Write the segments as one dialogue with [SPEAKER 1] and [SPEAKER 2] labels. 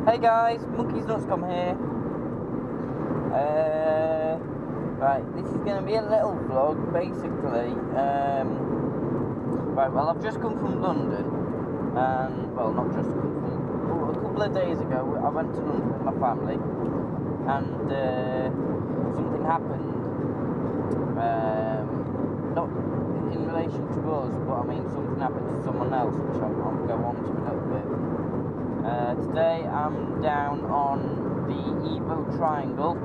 [SPEAKER 1] Hey guys, Monkey's Nuts come here. Right, this is going to be a little vlog, basically. Right, well, I've just come from London, and, well, not just come from, a couple of days ago, I went to London with my family, and something happened. Not in relation to us, but I mean, something happened to someone else, which I'll go on to a little bit. Today I'm down on the Evo Triangle.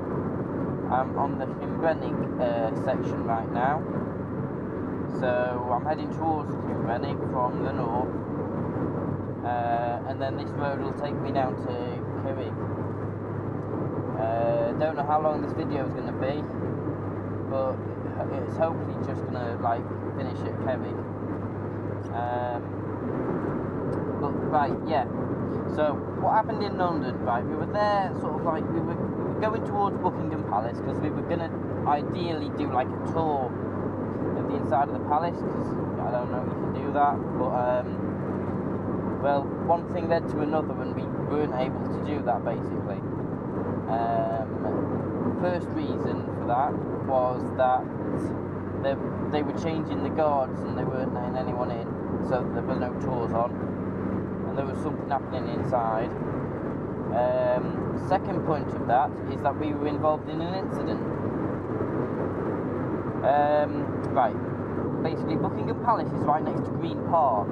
[SPEAKER 1] I'm on the Llynfennig section right now. So I'm heading towards Llynfennig from the north. And then this road will take me down to Cerrig. Don't know how long this video is going to be, but it's hopefully just going to like finish at Cerrig. But right, yeah. So, what happened in London, right, we were there, sort of like, we were going towards Buckingham Palace, because we were going to ideally do like a tour of the inside of the palace, because I don't know if you can do that, but, well, one thing led to another, and we weren't able to do that, basically. First reason for that was that they were changing the guards, and they weren't letting anyone in, so there were no tours on. There was something happening inside. Second point of that is that we were involved in an incident. Right, basically Buckingham Palace is right next to Green Park,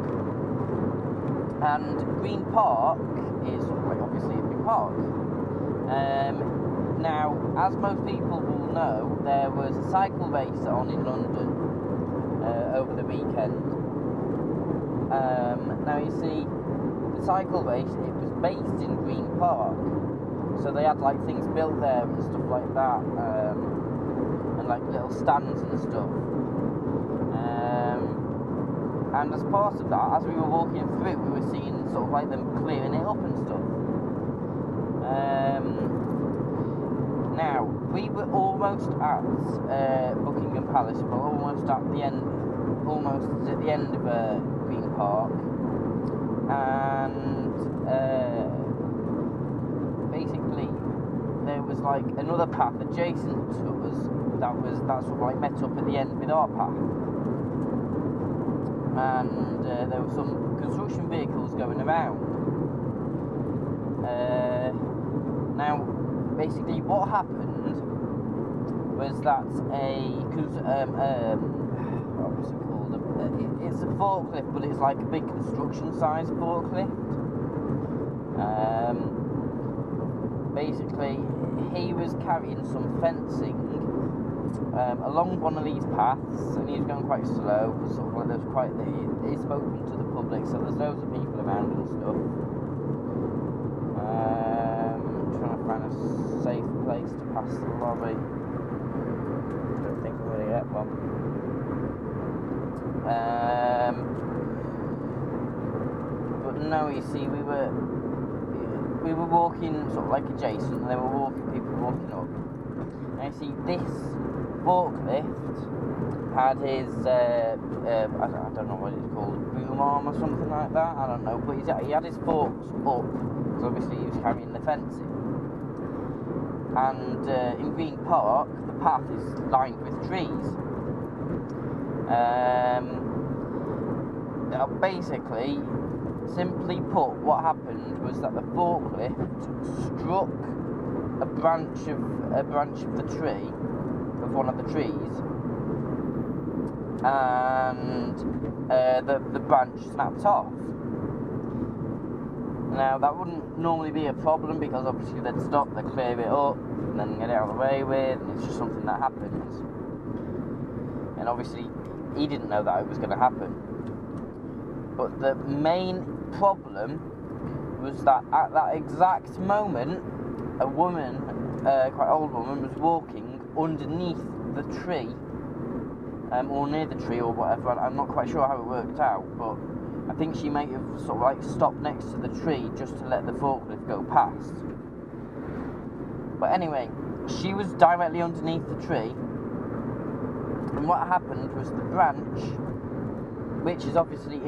[SPEAKER 1] and Green Park is like obviously a big park. Now, as most people will know, there was a cycle race on in London over the weekend. Now you see, the cycle race, it was based in Green Park, so they had like things built there and stuff like that, and like little stands and stuff, and as part of that, as we were walking through, we were seeing sort of like them clearing it up and stuff. Now, we were almost at Buckingham Palace, but almost at the end of Green Park. And basically there was like another path adjacent to us that sort of like met up at the end with our path, and there were some construction vehicles going around. Now basically what happened was that what's it called? It's a forklift, but it's like a big construction-sized forklift. Basically, he was carrying some fencing along one of these paths, and he was going quite slow, because sort of like it's open to the public, so there's loads of people around and stuff. Trying to find a safe place to pass the lorry. Don't think I'm going to get one. But no, you see, we were walking sort of like adjacent, and there were people walking up. And you see, this forklift had his I don't know what it's called, boom arm or something like that. I don't know, but he had his forks up, because obviously he was carrying the fencing. And in Green Park, the path is lined with trees. Now basically, simply put, what happened was that the forklift struck a branch of the tree, of one of the trees, and the branch snapped off. Now that wouldn't normally be a problem, because obviously they'd stop, they'd clear it up, and then get it out of the way with, and it's just something that happens. And obviously he didn't know that it was going to happen. But the main problem was that at that exact moment, a woman, quite old woman, was walking underneath the tree, or near the tree or whatever. I'm not quite sure how it worked out, but I think she might have sort of like stopped next to the tree just to let the forklift go past. But anyway, she was directly underneath the tree, and what happened was the branch, which is obviously it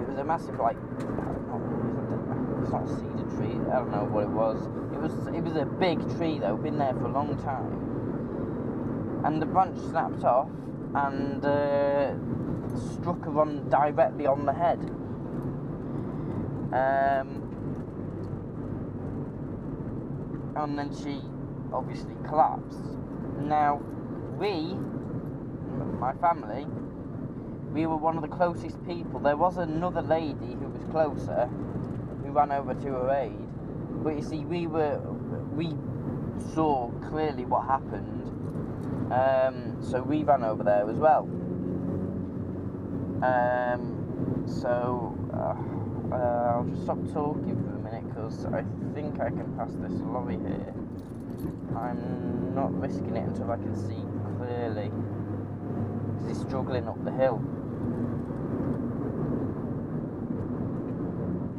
[SPEAKER 1] was a massive, like, I don't know, it's not a cedar tree. I don't know what it was. It was a big tree though, been there for a long time. And the branch snapped off and struck her directly on the head. And then she obviously collapsed. Now, my family, we were one of the closest people. There was another lady who was closer, who ran over to her aid. But you see, we saw clearly what happened, so we ran over there as well. I'll just stop talking for a minute because I think I can pass this lorry here. I'm not risking it until I can see clearly, because he's struggling up the hill.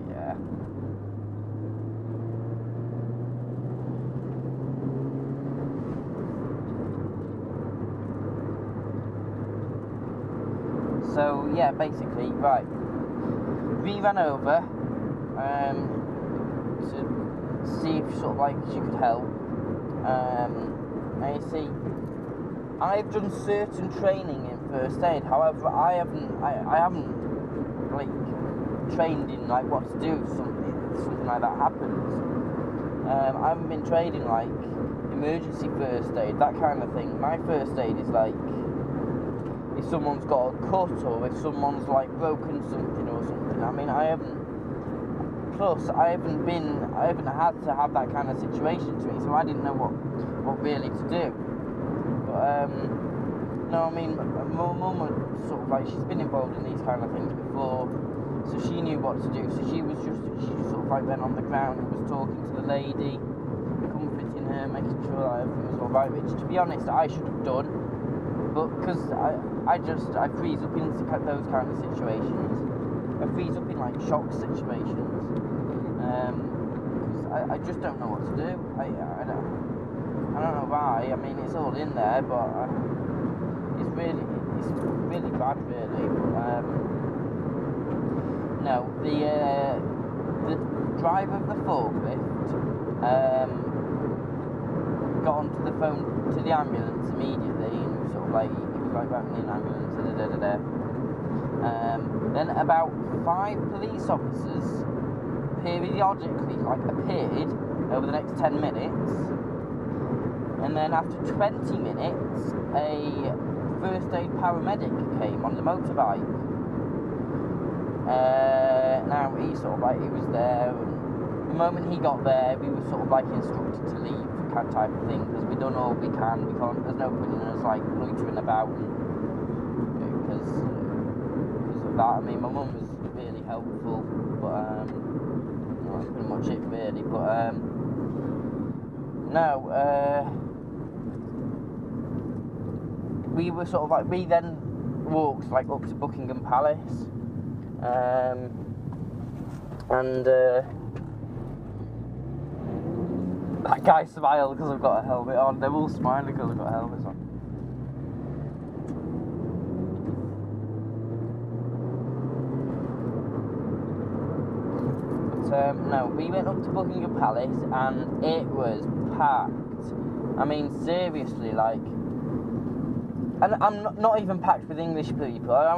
[SPEAKER 1] Yeah. So yeah, basically, right. We ran over to see if sort of like she could help. Now you see, I've done certain training in first aid. However, I haven't like trained in like what to do if something like that happens. I haven't been trained in like emergency first aid, that kind of thing. My first aid is like if someone's got a cut or if someone's like broken something or something. I mean, I haven't had to have that kind of situation to me, so I didn't know what really to do. But no, I mean, my mum was sort of like, she's been involved in these kind of things before, so she knew what to do. So she sort of like went on the ground and was talking to the lady, comforting her, making sure that everything was alright, which to be honest I should have done, but because I freeze up in those kind of situations. I freeze up in like shock situations, because I just don't know what to do. I don't know why. I mean, it's all in there, but it's really bad, really. No, the driver of the forklift got onto the phone to the ambulance immediately, and he was like routing in ambulance. Then about 5 police officers periodically appeared over the next 10 minutes, and then after 20 minutes a first aid paramedic came on the motorbike. Now he was there, and the moment he got there we were instructed to leave, type of thing, because we've done all we can. We can't, there's no point in us loitering about, because of that. I mean, my mum was really helpful, but that's pretty much it really. But we were we then walked up to Buckingham Palace, and that guy smiled because I've got a helmet on. They're all smiling because I've got helmets on. But no, we went up to Buckingham Palace and it was packed. I mean, seriously, and I'm not even packed with English people. I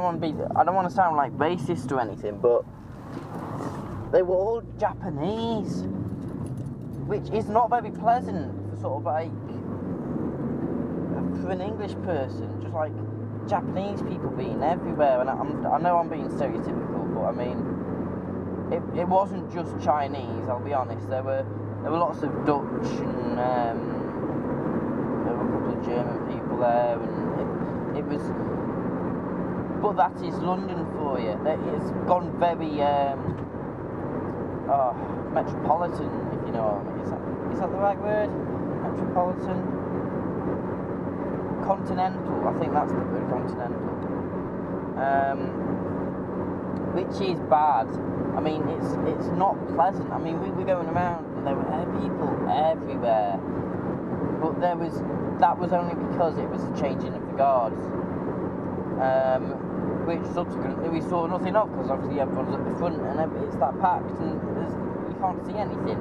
[SPEAKER 1] don't want to sound like racist or anything, but they were all Japanese, which is not very pleasant for for an English person. Just Japanese people being everywhere, and I know I'm being stereotypical, but I mean, it wasn't just Chinese. I'll be honest. There were lots of Dutch, and there were a couple of German people there, and it was. But that is London for you. It's gone very metropolitan, if you know what I mean. Is that the right word? Metropolitan? Continental, I think that's the word, continental. Which is bad. I mean, it's not pleasant. I mean, we were going around and there were people everywhere. But that was only because it was the changing of the guards. which subsequently we saw nothing of, because obviously everyone's at the front and it's that packed and you can't see anything.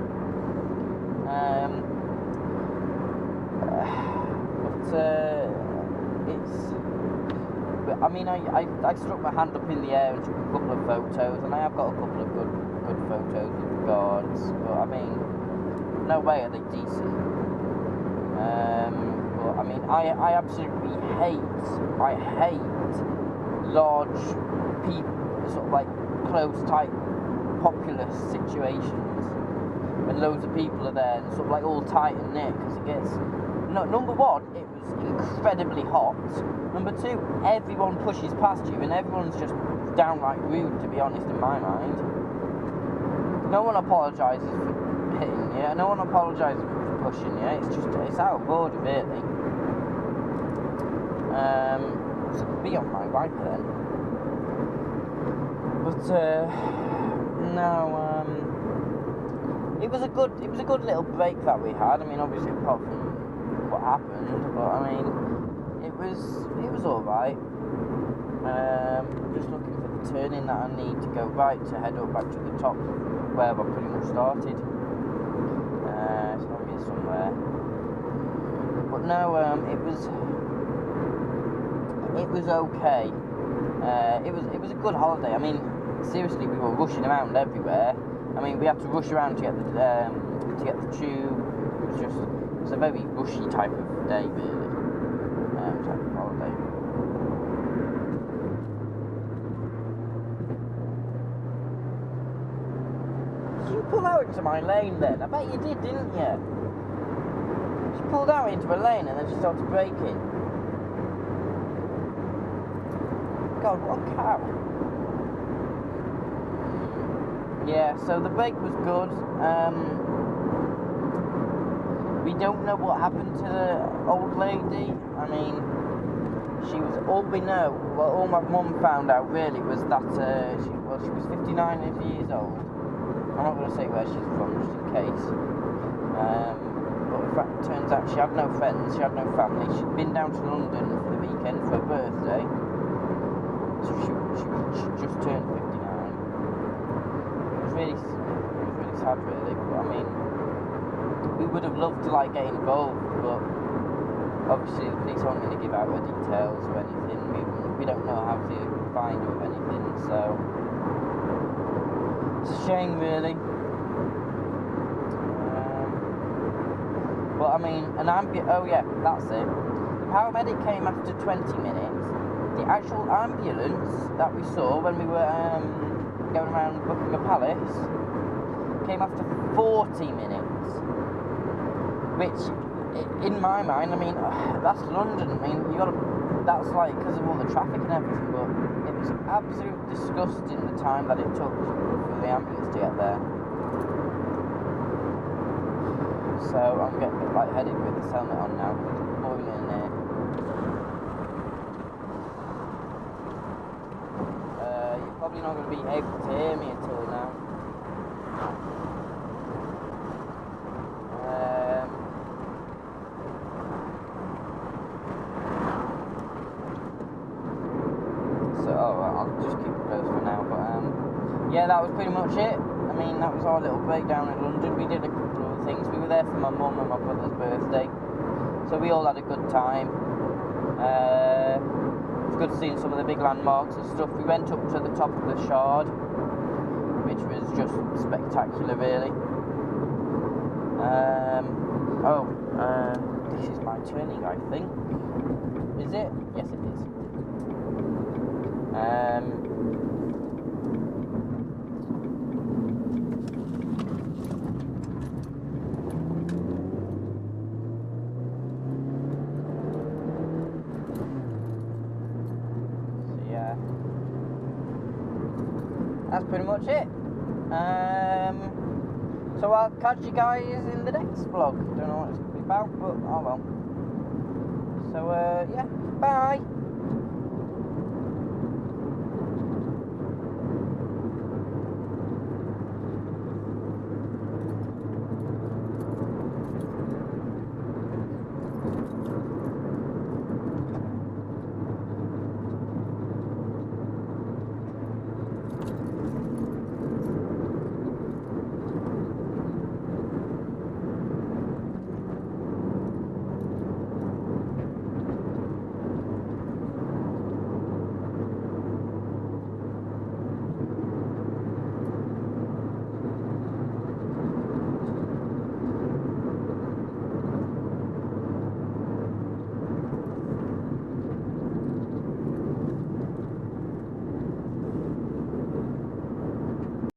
[SPEAKER 1] But I mean, I stuck my hand up in the air and took a couple of photos, and I have got a couple of good photos with the guards, but I mean, no way are they decent. But I mean, I absolutely hate large people, sort of like close, tight, populous situations when loads of people are there and sort of like all tight and knit, because it gets, number one, it was incredibly hot. Number two, everyone pushes past you and everyone's just downright rude, to be honest, in my mind. No one apologises for hitting you, no one apologises for pushing you, it's out of order, really. So be on my right then. But no, it was a good little break that we had. I mean, obviously apart from what happened, but I mean, it was all right. Just looking for the turning that I need to go right to head up back to the top where I pretty much started. It's not here somewhere. But no, it was okay. It was a good holiday. I mean, seriously, we were rushing around everywhere. I mean, we had to rush around to get the tube. It was a very rushy type of day, really. Type of holiday. Did you pull out into my lane then? I bet you did, didn't you? She pulled out into a lane and then she started braking. God, what a cow. Yeah, so the break was good. We don't know what happened to the old lady. I mean, all my mum found out really was that she was 59 years old. I'm not going to say where she's from, just in case. But in fact, it turns out she had no friends, she had no family. She'd been down to London for the weekend for her birthday. So she just turned 59. It was really sad, really. But I mean, we would have loved to like get involved, but obviously the police aren't going to give out her details or anything. We don't know how to find her or anything, so it's a shame, really. But I mean, oh yeah, that's it. The paramedic came after 20 minutes. The actual ambulance that we saw when we were going around Buckingham Palace came after 40 minutes, which, in my mind, I mean, that's London. I mean, that's like because of all the traffic and everything, but it was absolutely disgusting the time that it took for the ambulance to get there. So I'm getting a bit lightheaded with this helmet on now, boiling in here. Probably not going to be able to hear me at all now. So I'll just keep it close for now. But yeah, that was pretty much it. I mean, that was our little breakdown in London. We did a couple of things. We were there for my mum and my brother's birthday, so we all had a good time. Good seeing some of the big landmarks and stuff. We went up to the top of the Shard, which was just spectacular, really. This is my turning, I think. Is it? Yes, it is. That's pretty much it. So I'll catch you guys in the next vlog. Don't know what it's going to be about, but oh well. So yeah, bye.